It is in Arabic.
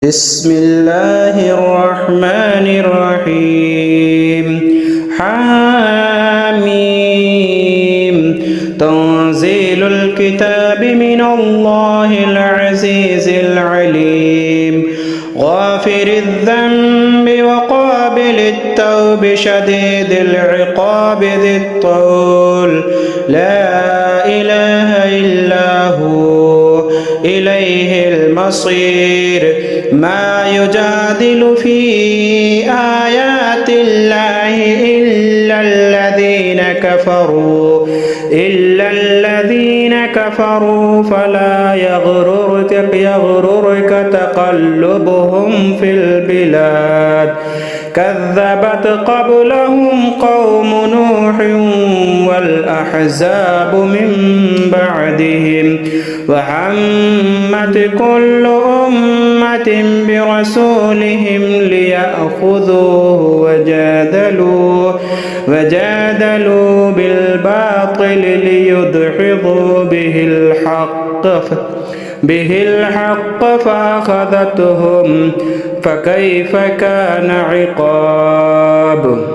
بسم الله الرحمن الرحيم حميم تنزيل الكتاب من الله العزيز العليم غافر الذنب وقابل التوب شديد العقاب ذي الطول لا إله إلا هو إليه المصير ما يجادل في آيات الله إلا الذين كفروا فلا يغررك تقلبهم في البلاد كذبت قبلهم قوم نوح والأحزاب من بعدهم وهمت كل أمة برسولهم ليأخذوه وجادلوا بالباطل ليدحضوا به الحق فأخذتهم فكيف كان عقاب.